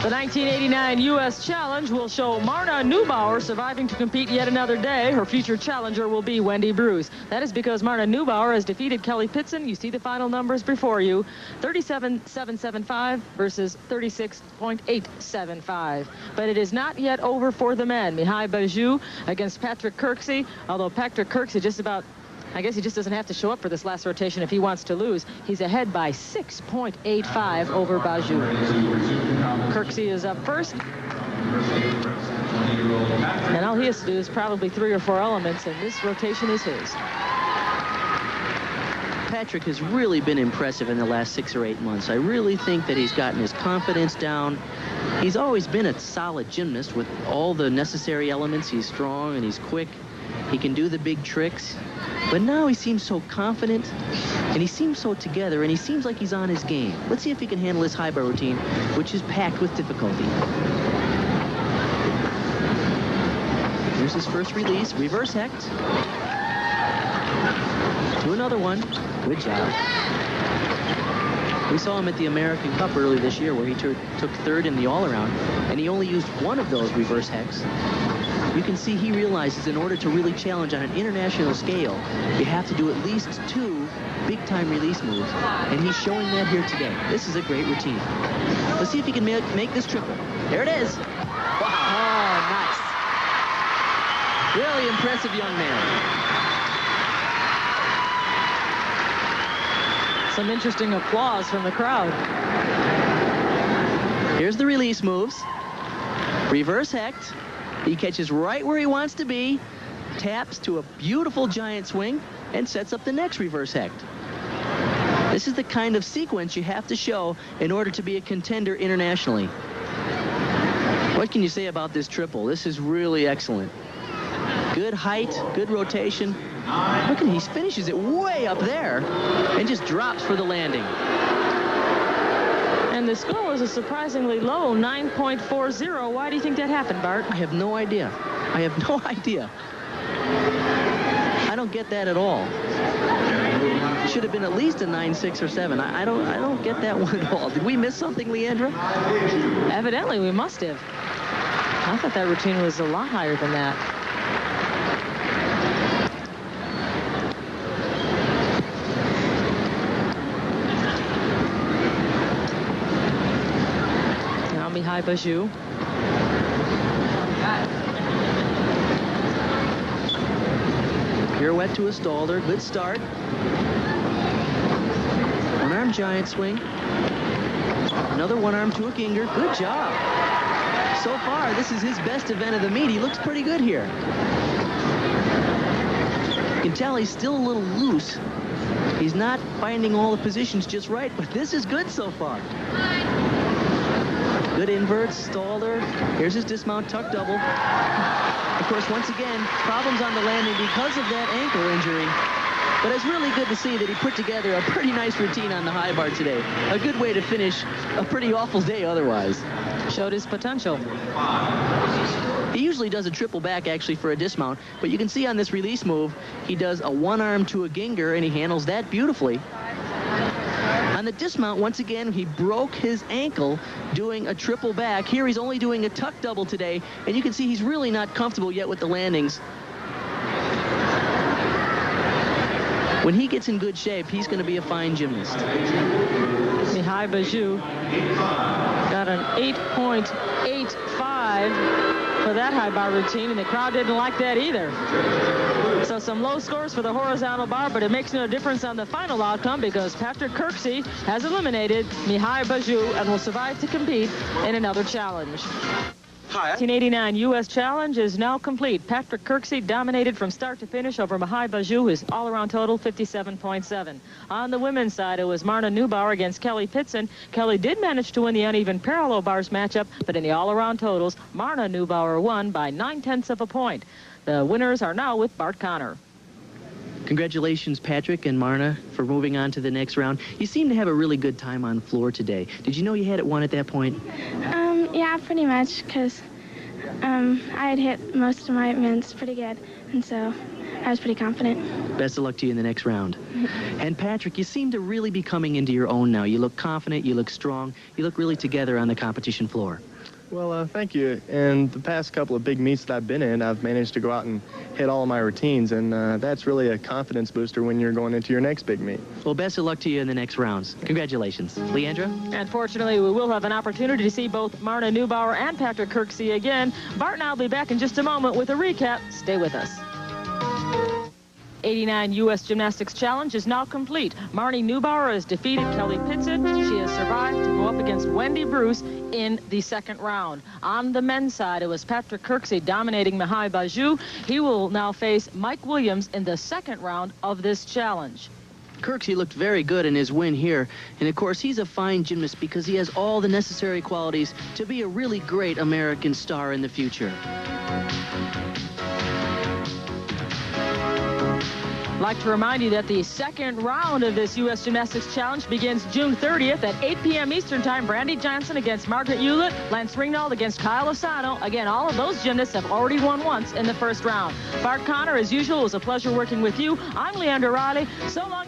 The 1989 U.S. Challenge will show Marna Neubauer surviving to compete yet another day. Her future challenger will be Wendy Bruce. That is because Marna Neubauer has defeated Kelly Pitson. You see the final numbers before you. 37.775 versus 36.875. But it is not yet over for the men. Mihai Bajou against Patrick Kirksey. Although Patrick Kirksey just about, I guess he just doesn't have to show up for this last rotation if he wants to lose. He's ahead by 6.85 over Bajou. Kirksey is up first. And all he has to do is probably 3 or 4 elements, and this rotation is his. Patrick has really been impressive in the last 6 or 8 months. I really think that he's gotten his confidence down. He's always been a solid gymnast with all the necessary elements. He's strong and he's quick. He can do the big tricks. But now he seems so confident, and he seems so together, and he seems like he's on his game. Let's see if he can handle his high bar routine, which is packed with difficulty. Here's his first release, reverse hecht. To another one. Good job. We saw him at the American Cup early this year where he took 3rd in the all-around, and he only used 1 of those reverse hechts. You can see he realizes in order to really challenge on an international scale, you have to do at least 2 big-time release moves, and he's showing that here today. This is a great routine. Let's see if he can make this triple. There it is. Wow. Oh, nice. Really impressive young man. Some interesting applause from the crowd. Here's the release moves. Reverse hecht. He catches right where he wants to be, taps to a beautiful giant swing, and sets up the next reverse hecht. This is the kind of sequence you have to show in order to be a contender internationally. What can you say about this triple? This is really excellent. Good height, good rotation. Look at, he finishes it way up there and just drops for the landing. And the score was a surprisingly low 9.40. Why do you think that happened, Bart? I have no idea. I have no idea. I don't get that at all. It should have been at least a 9.6 or 7. I don't get that one at all. Did we miss something, Leandra? Evidently, we must have. I thought that routine was a lot higher than that. Mihai Bajou. Pirouette to a Stalder. Good start. One-arm giant swing. Another one-arm to a Ginger. Good job. So far, this is his best event of the meet. He looks pretty good here. You can tell he's still a little loose. He's not finding all the positions just right, but this is good so far. Good inverts, Stalder. Here's his dismount tuck double. Of course, once again, problems on the landing because of that ankle injury. But it's really good to see that he put together a pretty nice routine on the high bar today. A good way to finish a pretty awful day otherwise. Showed his potential. He usually does a triple back actually for a dismount, but you can see on this release move, he does a one-arm to a Ginger, and he handles that beautifully. On the dismount, once again, he broke his ankle doing a triple back. Here he's only doing a tuck double today, and you can see he's really not comfortable yet with the landings. When he gets in good shape, he's going to be a fine gymnast. Mihai Bajou got an 8.85 for that high bar routine, and the crowd didn't like that either. So some low scores for the horizontal bar, but it makes no difference on the final outcome because Patrick Kirksey has eliminated Mihai Bajou and will survive to compete in another challenge. 1989 U.S. Challenge is now complete. Patrick Kirksey dominated from start to finish over Mihai Bajou, his all-around total 57.7. On the women's side, it was Marna Neubauer against Kelly Pitson. Kelly did manage to win the uneven parallel bars matchup, but in the all-around totals, Marna Neubauer won by 9/10 of a point. The winners are now with Bart Connor. Congratulations, Patrick and Marna, for moving on to the next round. You seem to have a really good time on floor today. Did you know you had it won at that point? Yeah, pretty much, because I had hit most of my events pretty good, and so I was pretty confident. Best of luck to you in the next round. And Patrick, you seem to really be coming into your own now. You look confident, you look strong, you look really together on the competition floor. Well, thank you. In the past couple of big meets that I've been in, I've managed to go out and hit all of my routines, and that's really a confidence booster when you're going into your next big meet. Well, best of luck to you in the next rounds. Congratulations. Leandra? And fortunately, we will have an opportunity to see both Marna Neubauer and Patrick Kirksey again. Bart and I will be back in just a moment with a recap. Stay with us. 89 U.S. Gymnastics Challenge is now complete. Marnie Neubauer has defeated Kelly Pitsit. She has survived to go up against Wendy Bruce in the second round. On the men's side, it was Patrick Kirksey dominating Mihai Bajou. He will now face Mike Williams in the second round of this challenge. Kirksey looked very good in his win here. And, of course, he's a fine gymnast because he has all the necessary qualities to be a really great American star in the future. I'd like to remind you that the second round of this U.S. Gymnastics Challenge begins June 30th at 8 p.m. Eastern Time. Brandy Johnson against Margaret Hewlett, Lance Ringnauld against Kyle Asano. Again, all of those gymnasts have already won once in the first round. Bart Conner, as usual, it was a pleasure working with you. I'm Leandra Riley. So long.